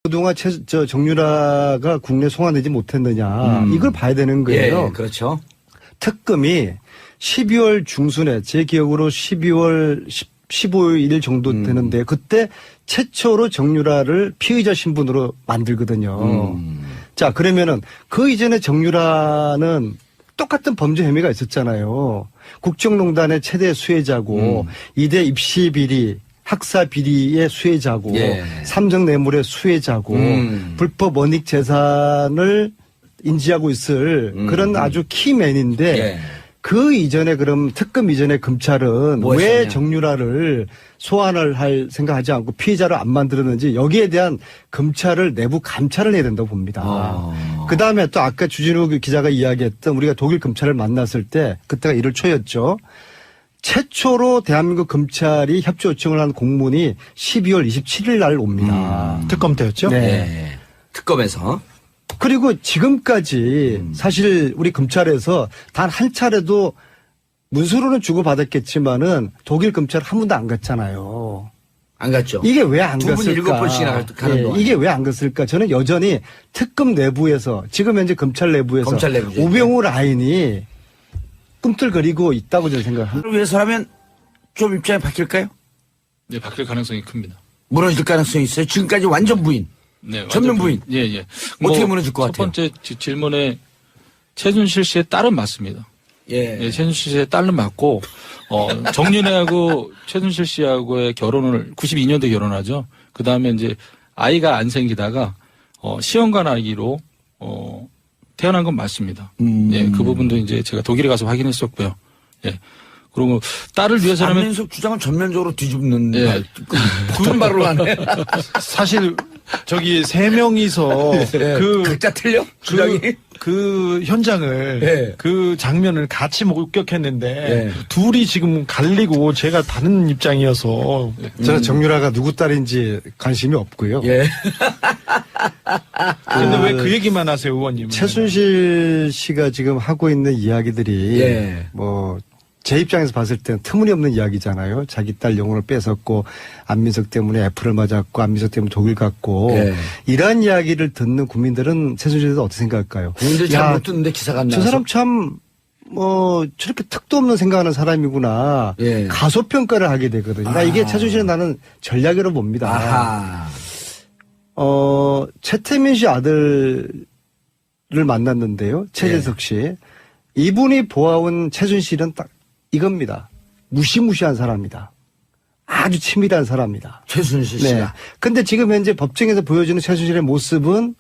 그동안 정유라가 국내 송환되지 못했느냐 이걸 봐야 되는 거예요. 예, 그렇죠. 특검이 12월 중순에 제 기억으로 12월 15일 정도 되는데 그때 최초로 정유라를 피의자 신분으로 만들거든요. 자, 그러면은 그 이전에 정유라는 똑같은 범죄 혐의가 있었잖아요. 국정농단의 최대 수혜자고 이대 입시 비리 학사 비리의 수혜자고 예. 삼성 뇌물의 수혜자고 불법 원익 재산을 인지하고 있을 그런 아주 키맨인데 예. 그 이전에 그럼 특검 이전에 검찰은 뭐 왜 했었냐? 정유라를 소환을 할 생각하지 않고 피의자를 안 만들었는지 여기에 대한 검찰을 내부 감찰을 해야 된다고 봅니다. 그다음에 또 아까 주진우 기자가 이야기했던 우리가 독일 검찰을 만났을 때 그때가 1월 초였죠. 최초로 대한민국 검찰이 협조 요청을 한 공문이 12월 27일 날 옵니다. 특검 때였죠? 네. 예. 특검에서. 그리고 지금까지 사실 우리 검찰에서 단 한 차례도 문서로는 주고받았겠지만은 독일 검찰 한 번도 안 갔잖아요. 안 갔죠. 이게 왜 안 두 분 갔을까? 7번씩이나 가는 동안. 이게 왜 안 갔을까? 저는 여전히 특검 내부에서 지금 현재 검찰 내부에서 검찰 내부죠. 우병우 라인이 꿈틀거리고 있다고 저는 생각합니다. 그걸 위해서라면 좀 입장이 바뀔까요? 네, 바뀔 가능성이 큽니다. 무너질 가능성이 있어요. 지금까지 완전 부인. 네, 전면 완전 부인. 예, 예. 어떻게 무너질 것 같아요? 첫 번째 질문에 최순실 씨의 딸은 맞습니다. 예. 예, 최순실 씨의 딸은 맞고, 정윤회하고 최순실 씨하고의 결혼을 92년도에 결혼하죠. 그 다음에 이제 아이가 안 생기다가, 시험관 아기로, 태어난 건 맞습니다. 예, 그 부분도 이제 제가 독일에 가서 확인했었고요. 예. 그리고 딸을 위해서라면. 안민석 주장은 전면적으로 뒤집는. 예. 굳은 발로 하네. 사실 저기 세 명이서 각자 틀려? 주장이? 그 현장을 예. 그 장면을 같이 목격했는데 예. 둘이 지금 갈리고 제가 다른 입장이어서 저는 정유라가 누구 딸인지 관심이 없고요. 예. 근데 왜 그 얘기만 하세요, 의원님? 최순실 씨가 지금 하고 있는 이야기들이 예. 뭐 제 입장에서 봤을 때는 터무니없는 이야기잖아요. 자기 딸 영혼을 뺏었고 안민석 때문에 애플을 맞았고 안민석 때문에 독일 갔고 예. 이러한 이야기를 듣는 국민들은 최순실에 대해서 어떻게 생각할까요? 국민들 야, 잘 못 듣는데 기사가 안 저 나와서. 사람 참 저렇게 턱도 없는 생각하는 사람이구나. 예. 가소평가를 하게 되거든요. 나 이게 최순실은 나는 전략으로 봅니다. 아하. 최태민 씨 아들을 만났는데요. 최재석 씨. 이분이 보아온 최순실은 딱 이겁니다. 무시무시한 사람이다. 아주 치밀한 사람이다. 최순실 네. 씨가. 근데 지금 현재 법정에서 보여주는 최순실의 모습은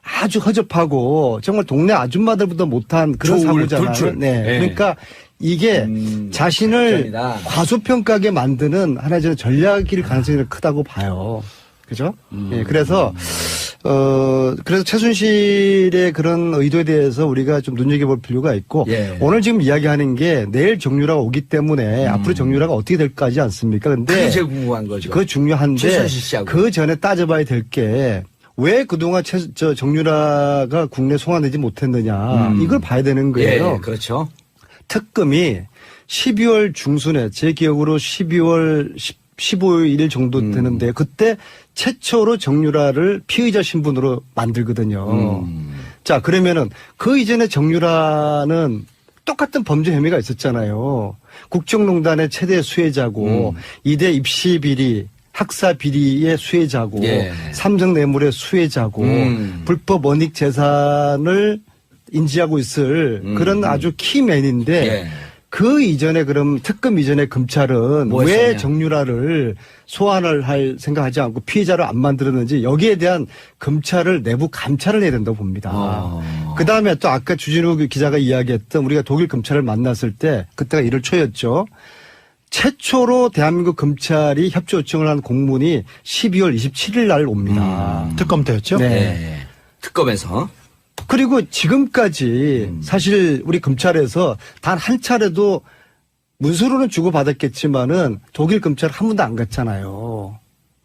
아주 허접하고 정말 동네 아줌마들보다 못한 그런 조울, 사고잖아요. 돌출. 네. 네. 그러니까 이게 자신을 작전이다. 과소평가하게 만드는 하나의 저는 전략일 가능성이 크다고 봐요. 그죠? 예, 그래서 최순실의 그런 의도에 대해서 우리가 좀 눈여겨볼 필요가 있고 예. 오늘 지금 이야기하는 게 내일 정유라가 오기 때문에 앞으로 정유라가 어떻게 될까 하지 않습니까? 근데 그게 제일 궁금한 거죠. 그거 중요한데 최순실 씨하고. 그 전에 따져봐야 될 게 왜 그동안 정유라가 국내 송환되지 못했느냐 이걸 봐야 되는 거예요. 예, 그렇죠. 특검이 12월 중순에 제 기억으로 12월 15일 정도 되는데 그때 최초로 정유라를 피의자 신분으로 만들거든요. 자, 그러면은 그 이전에 정유라는 똑같은 범죄 혐의가 있었잖아요. 국정농단의 최대 수혜자고 이대 입시 비리 학사 비리의 수혜자고 예. 삼성 뇌물의 수혜자고 불법 원익 재산을 인지하고 있을 그런 아주 키맨인데 예. 그 이전에 그럼 특검 이전에 검찰은 뭐 왜 했었냐? 정유라를 소환을 할 생각하지 않고 피의자를 안 만들었는지 여기에 대한 검찰을 내부 감찰을 해야 된다고 봅니다. 그다음에 또 아까 주진우 기자가 이야기했던 우리가 독일 검찰을 만났을 때 그때가 1월 초였죠. 최초로 대한민국 검찰이 협조 요청을 한 공문이 12월 27일 날 옵니다. 특검 때였죠? 네. 예. 특검에서. 그리고 지금까지 사실 우리 검찰에서 단 한 차례도 문서로는 주고받았겠지만은 독일 검찰 한 번도 안 갔잖아요.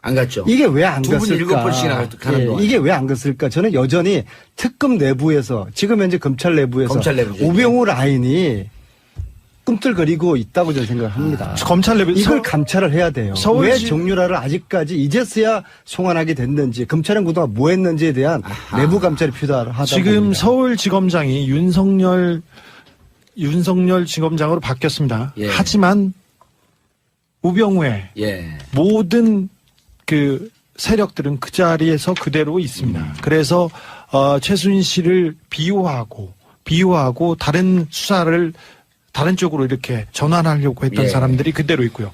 안 갔죠. 이게 왜 안 두 분 갔을까? 7번씩이나 가는 동안. 이게 왜 안 갔을까? 저는 여전히 특검 내부에서 지금 현재 검찰 내부에서 검찰 내부죠. 우병우 라인이 꿈틀거리고 있다고 저는 생각합니다. 검찰 내부 이걸 감찰을 해야 돼요. 서울시- 왜 정유라를 아직까지 이제서야 송환하게 됐는지, 검찰은 그동안 뭐 했는지에 대한 내부 감찰이 필요하다고 지금 봅니다. 서울지검장이 윤석열 지검장으로 바뀌었습니다. 예. 하지만 우병우의 예. 모든 그 세력들은 그 자리에서 그대로 있습니다. 그래서 최순실을 비호하고 다른 수사를 다른 쪽으로 이렇게 전환하려고 했던 예. 사람들이 그대로 있고요.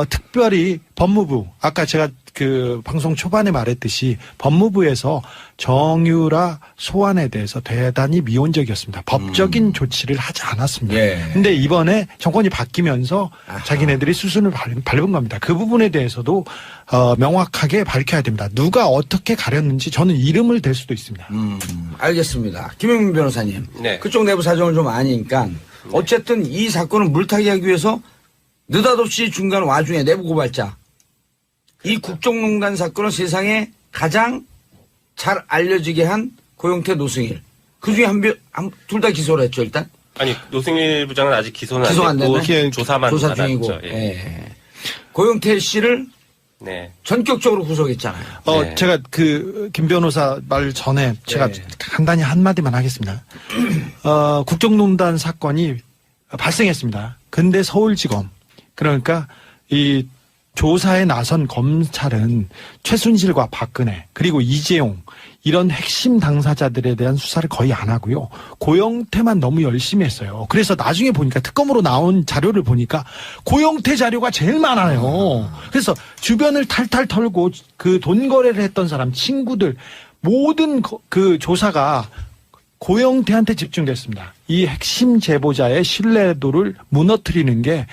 특별히 법무부, 아까 제가 그 방송 초반에 말했듯이 법무부에서 정유라 소환에 대해서 대단히 미온적이었습니다. 법적인 조치를 하지 않았습니다. 예. 근데 이번에 정권이 바뀌면서 아하. 자기네들이 수순을 밟은 겁니다. 그 부분에 대해서도 명확하게 밝혀야 됩니다. 누가 어떻게 가렸는지 저는 이름을 댈 수도 있습니다. 알겠습니다. 김영민 변호사님. 네. 그쪽 내부 사정을 좀 아니까 어쨌든 이 사건을 물타기 하기 위해서 느닷없이 중간 와중에 내부 고발자. 이 국정농단 사건을 세상에 가장 잘 알려지게 한 고영태, 노승일. 그 중에 둘 다 기소를 했죠, 일단. 아니 노승일 부장은 아직 기소는 기소 안 안 됐고 됐네? 조사만 조사 중이고. 받았죠. 예. 고영태 씨를 네. 전격적으로 구속했잖아요. 네. 제가 김 변호사 말 전에 제가 네. 간단히 한마디만 하겠습니다. 국정농단 사건이 발생했습니다. 근데 서울지검, 그러니까 이 조사에 나선 검찰은 최순실과 박근혜 그리고 이재용 이런 핵심 당사자들에 대한 수사를 거의 안 하고요. 고영태만 너무 열심히 했어요. 그래서 나중에 보니까 특검으로 나온 자료를 보니까 고영태 자료가 제일 많아요. 그래서 주변을 탈탈 털고 그 돈 거래를 했던 사람, 친구들 모든 그 조사가 고영태한테 집중됐습니다. 이 핵심 제보자의 신뢰도를 무너뜨리는 게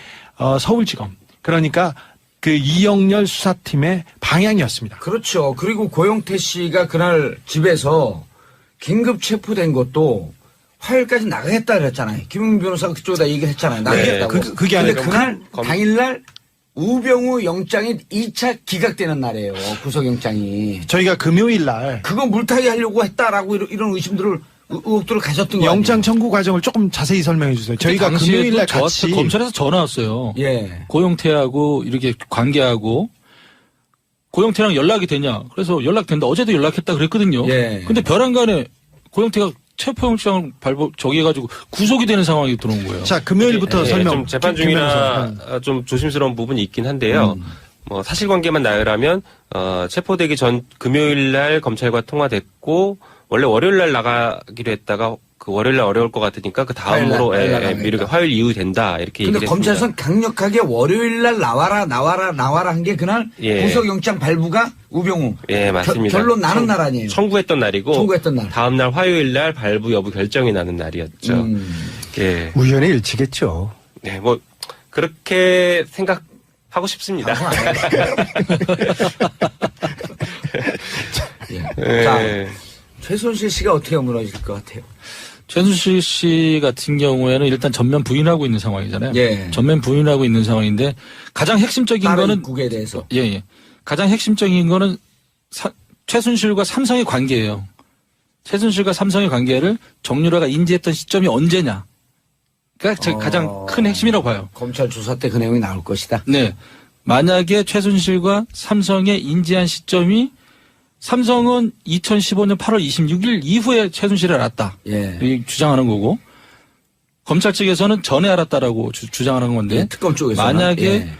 서울지검, 그러니까 그 이영렬 수사팀의 방향이었습니다. 그렇죠. 그리고 고영태 씨가 그날 집에서 긴급 체포된 것도 화요일까지 나가겠다 그랬잖아요. 김용민 변호사가 그쪽에다 얘기를 했잖아요. 나가겠다고. 그게 근데 아니라 그날 당일날 우병우 영장이 2차 기각되는 날이에요. 구속영장이. 저희가 금요일 날 그거 물타기 하려고 했다라고 이런 의혹들을 가졌던 거예요. 영장 청구 과정을 조금 자세히 설명해 주세요. 저희가 금요일 날 같이 검찰에서 전화 왔어요. 예. 고영태하고 이렇게 관계하고 고영태랑 연락이 되냐? 그래서 연락된다. 어제도 연락했다 그랬거든요. 예. 근데 벼랑간에 고영태가 체포영장을 저기해가지고 구속이 되는 상황이 들어온 거예요. 자, 금요일부터 예, 설명. 좀 재판 김 변호사. 중이라 좀 조심스러운 부분이 있긴 한데요. 뭐 사실관계만 나열하면 체포되기 전 금요일 날 검찰과 통화됐고 원래 월요일 날 나가기로 했다가 그 월요일 날 어려울 것 같으니까 그 다음으로 화요일 날 미루게 화요일 이후 된다 이렇게 근데 얘기를 검찰에서는 했습니다. 강력하게 월요일 날 나와라 한 게 그날 예. 구속영장 발부가 우병우. 예, 맞습니다. 결론 나는 날 아니에요. 청구했던 날이고 청구했던 날. 다음 날 화요일 날 발부 여부 결정이 나는 날이었죠. 예. 우연의 일치겠죠. 네, 뭐 그렇게 생각하고 싶습니다. 예. 자, 최순실 씨가 어떻게 무너질 것 같아요? 최순실 씨 같은 경우에는 일단 전면 부인하고 있는 상황이잖아요. 예. 전면 부인하고 있는 상황인데 가장 핵심적인 다른 거는 입국에 대해서. 예. 가장 핵심적인 거는 최순실과 삼성의 관계예요. 최순실과 삼성의 관계를 정유라가 인지했던 시점이 언제냐. 그러니까 가장 큰 핵심이라고 봐요. 검찰 조사 때 그 내용이 나올 것이다. 네. 만약에 최순실과 삼성의 인지한 시점이 삼성은 2015년 8월 26일 이후에 최순실을 알았다. 예. 이 주장하는 거고 검찰 측에서는 전에 알았다라고 주장하는 건데 예, 특검 쪽에서는. 만약에 예.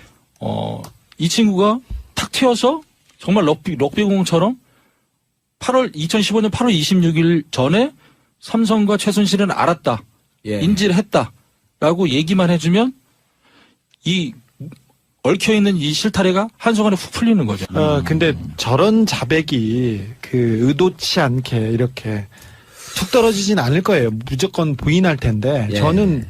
이 친구가 탁 튀어서 정말 럭비공처럼 2015년 8월 26일 전에 삼성과 최순실은 알았다. 예. 인지를 했다라고 얘기만 해주면 이 얽혀있는 이 실타래가 한순간에 훅 풀리는 거죠. 근데 저런 자백이 그 의도치 않게 이렇게 툭 떨어지진 않을 거예요. 무조건 부인할 텐데 예. 저는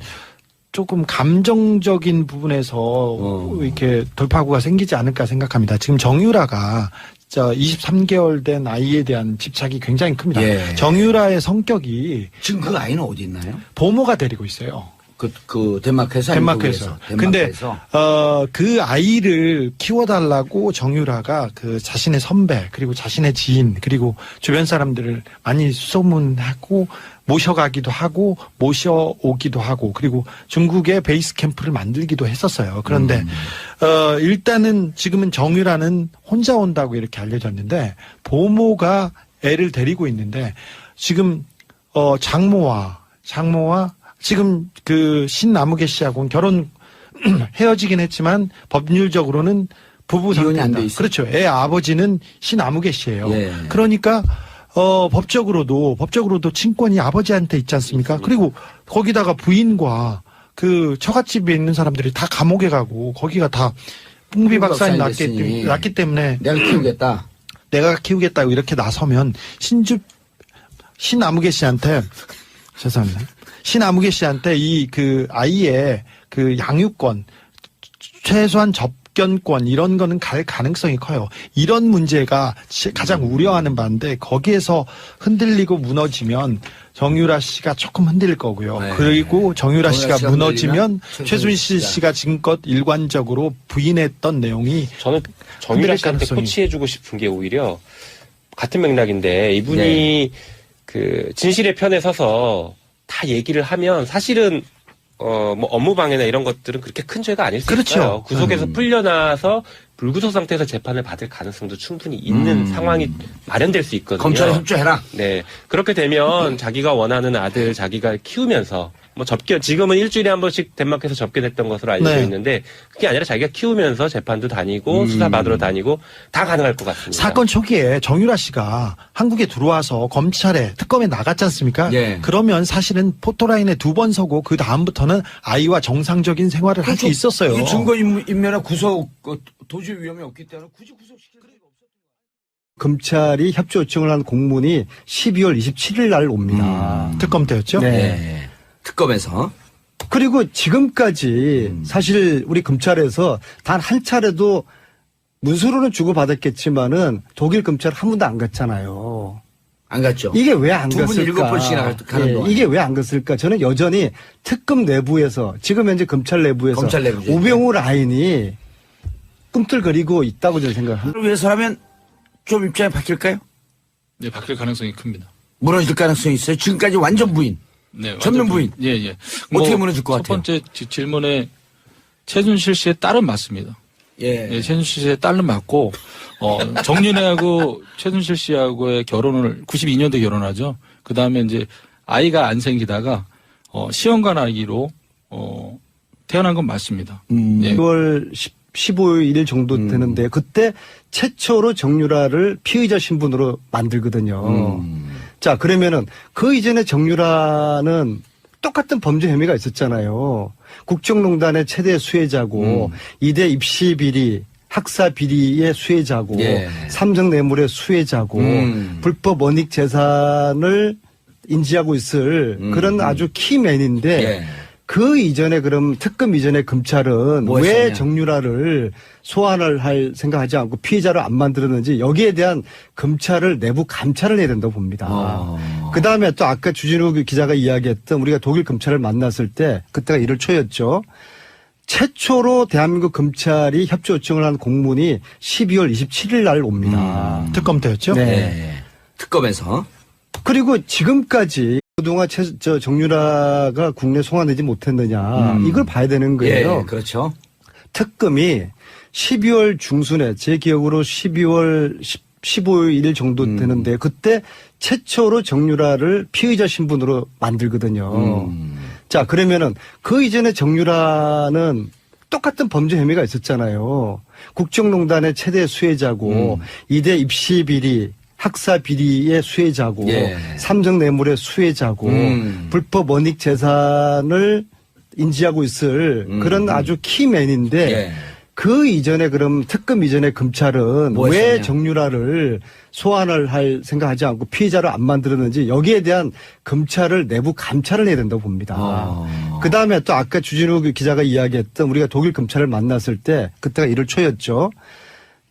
조금 감정적인 부분에서 이렇게 돌파구가 생기지 않을까 생각합니다. 지금 정유라가 23개월 된 아이에 대한 집착이 굉장히 큽니다. 예. 정유라의 성격이 지금 그 아이는 어디 있나요? 보모가 데리고 있어요. 그 덴마크에서 아니면 덴마크에서. 독일에서? 근데 덴마크에서. 그 아이를 키워달라고 정유라가 그 자신의 선배 그리고 자신의 지인 그리고 주변 사람들을 많이 소문하고 모셔가기도 하고 모셔오기도 하고 그리고 중국에 베이스 캠프를 만들기도 했었어요. 그런데 일단은 지금은 정유라는 혼자 온다고 이렇게 알려졌는데 보모가 애를 데리고 있는데 지금 장모와 지금 그 신나무개 씨하고는 결혼 헤어지긴 했지만 법률적으로는 부부 이혼이 안 상태다. 돼 있어요. 그렇죠. 애 아버지는 신나무개 씨예요. 예. 그러니까 법적으로도 친권이 아버지한테 있지 않습니까? 그리고 거기다가 부인과 그 처갓집에 있는 사람들이 다 감옥에 가고 거기가 다 풍비박산이 됐으니 났기 때문에 내가 키우겠다. 키우겠다고 이렇게 나서면 신나무개 씨한테 죄송합니다. 신아무개 씨한테 이 그 아이의 그 양육권, 최소한 접견권 이런 거는 갈 가능성이 커요. 이런 문제가 가장 우려하는 바인데 거기에서 흔들리고 무너지면 정유라 씨가 조금 흔들릴 거고요. 네. 그리고 정유라 씨가 무너지면 흔들리면 최순실 씨가 지금껏 일관적으로 부인했던 내용이 저는 정유라 흔들릴 씨한테 가능성이- 코치해주고 싶은 게 오히려 같은 맥락인데 이분이 그 진실의 편에 서서 다 얘기를 하면 사실은 뭐 업무 방해나 이런 것들은 그렇게 큰 죄가 아닐 수 그렇죠. 있어요. 구속에서 풀려나서 불구속 상태에서 재판을 받을 가능성도 충분히 있는 상황이 마련될 수 있거든요. 검찰에 협조해라. 네. 그렇게 되면 자기가 원하는 아들 자기가 키우면서 뭐 지금은 일주일에 한 번씩 덴마크에서 접견했던 것으로 알려져 네. 있는데 그게 아니라 자기가 키우면서 재판도 다니고 수사 받으러 다니고 다 가능할 것 같습니다. 사건 초기에 정유라 씨가 한국에 들어와서 검찰에 특검에 나갔지 않습니까? 예. 그러면 사실은 포토라인에 2번 서고 그 다음부터는 아이와 정상적인 생활을 할 수 있었어요. 이게 증거인멸이나 구속 도저히 위험이 없기 때문에 굳이 구속시킬 필요가 없어요. 검찰이 협조 요청을 한 공문이 12월 27일 날 옵니다. 특검 때였죠? 네. 네. 특검에서. 그리고 지금까지 사실 우리 검찰에서 단 한 차례도 문서로는 주고받았겠지만은 독일 검찰 한 번도 안 갔잖아요. 안 갔죠. 이게 왜 안 두 분 갔을까? 7번씩이나 가는 동안. 이게 왜 안 갔을까? 저는 여전히 특검 내부에서 지금 현재 검찰 내부에서 검찰 내부죠. 우병우 라인이 꿈틀거리고 있다고 저는 생각합니다. 그걸 위해서라면 좀 입장이 바뀔까요? 네, 바뀔 가능성이 큽니다. 무너질 가능성이 있어요. 지금까지 완전 부인. 네, 전면 완전 부인. 예, 예. 어떻게 무너질 것 같아요? 첫 번째 질문에 최순실 씨의 딸은 맞습니다. 예. 예, 최순실 씨의 딸은 맞고, 정윤회하고 최순실 씨하고의 결혼을 92년도에 결혼하죠. 그 다음에 이제 아이가 안 생기다가, 시험관 아기로, 태어난 건 맞습니다. 예. 6월 15일 정도 되는데 그때 최초로 정유라를 피의자 신분으로 만들거든요. 자, 그러면은 그 이전에 정유라는 똑같은 범죄 혐의가 있었잖아요. 국정농단의 최대 수혜자고 이대 입시 비리, 학사 비리의 수혜자고 예. 삼성 뇌물의 수혜자고 불법 원익 재산을 인지하고 있을 그런 아주 키맨인데 예. 그 이전에 그럼 특검 이전에 검찰은 뭐 왜 했었냐? 정유라를 소환을 할 생각하지 않고 피의자를 안 만들었는지 여기에 대한 검찰을 내부 감찰을 해야 된다고 봅니다. 그다음에 또 아까 주진우 기자가 이야기했던 우리가 독일 검찰을 만났을 때 그때가 1월 초였죠. 최초로 대한민국 검찰이 협조 요청을 한 공문이 12월 27일 날 옵니다. 특검 때였죠? 네. 네. 특검에서. 그리고 지금까지 그동안 정유라가 국내 송환되지 못했느냐 이걸 봐야 되는 거예요. 예, 그렇죠. 특검이 12월 중순에 제 기억으로 12월 15일 정도 되는데 그때 최초로 정유라를 피의자 신분으로 만들거든요. 자, 그러면은 그 이전에 정유라는 똑같은 범죄 혐의가 있었잖아요. 국정농단의 최대 수혜자고 이대 입시 비리, 학사 비리의 수혜자고 예. 삼성 뇌물의 수혜자고 불법 원익 재산을 인지하고 있을 그런 아주 키맨인데 예. 그 이전에 그럼 특검 이전에 검찰은 뭐 왜 했었냐? 정유라를 소환을 할 생각하지 않고 피의자를 안 만들었는지 여기에 대한 검찰을 내부 감찰을 해야 된다고 봅니다. 그다음에 또 아까 주진우 기자가 이야기했던 우리가 독일 검찰을 만났을 때 그때가 1월 초였죠.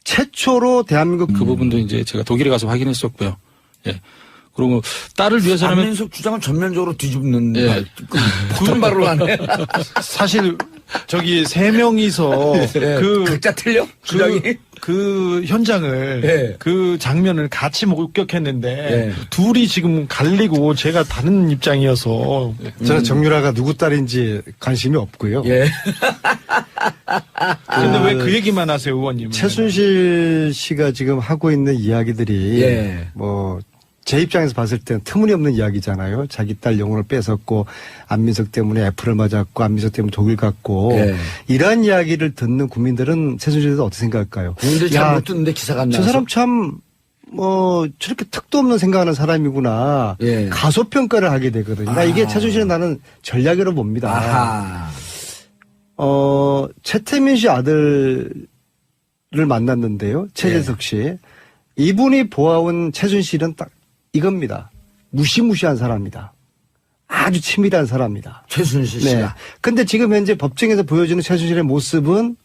최초로 대한민국 그 부분도 이제 제가 독일에 가서 확인했었고요. 예. 그리고 딸을 위해서라면 안민석 주장은 전면적으로 뒤집는 예. 그런 말로 하네. 사실 저기 세 명이서 각자 틀려? 주장이? 그 현장을 예. 그 장면을 같이 목격했는데 예. 둘이 지금 갈리고 제가 다른 입장이어서 저는 정유라가 누구 딸인지 관심이 없고요. 예. 근데 왜 그 얘기만 하세요, 의원님? 최순실 씨가 지금 하고 있는 이야기들이 예. 뭐 제 입장에서 봤을 때는 터무니없는 이야기잖아요. 자기 딸 영혼을 뺏었고 안민석 때문에 애플을 맞았고 안민석 때문에 독일 갔고 예. 이러한 이야기를 듣는 국민들은 최순실에 대해서 어떻게 생각할까요? 국민들 야, 잘 못 듣는데 기사가 안 나와서. 저 사람 참 뭐 저렇게 턱도 없는 생각하는 사람이구나. 예. 가소평가를 하게 되거든요. 그러니까 이게 최순실은 나는 전략으로 봅니다. 아하. 최태민 씨 아들을 만났는데요. 최재석 씨. 이분이 보아온 최순실은 딱 이겁니다. 무시무시한 사람이다. 아주 치밀한 사람이다. 최순실 네. 씨가. 근데 지금 현재 법정에서 보여주는 최순실의 모습은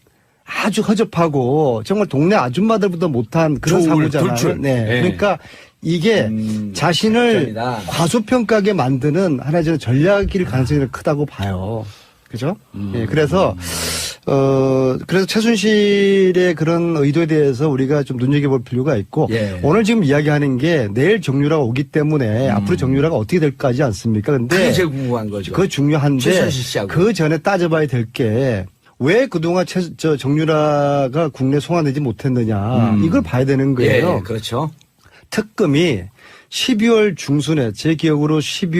아주 허접하고 정말 동네 아줌마들보다 못한 그런 조울, 사고잖아요. 돌출. 네. 네. 그러니까 이게 자신을 작전이다. 과소평가하게 만드는 하나의 저는 전략일 가능성이 크다고 봐요. 그죠? 예, 그래서 최순실의 그런 의도에 대해서 우리가 좀 눈여겨볼 필요가 있고, 예. 오늘 지금 이야기하는 게 내일 정유라가 오기 때문에 앞으로 정유라가 어떻게 될까 하지 않습니까? 근데 그게 제일 궁금한 거죠. 그거 중요한데 최순실 씨하고. 그 전에 따져봐야 될 게 왜 그동안 정유라가 국내 송환되지 못했느냐 이걸 봐야 되는 거예요. 예, 그렇죠. 특검이 12월 중순에 제 기억으로 12월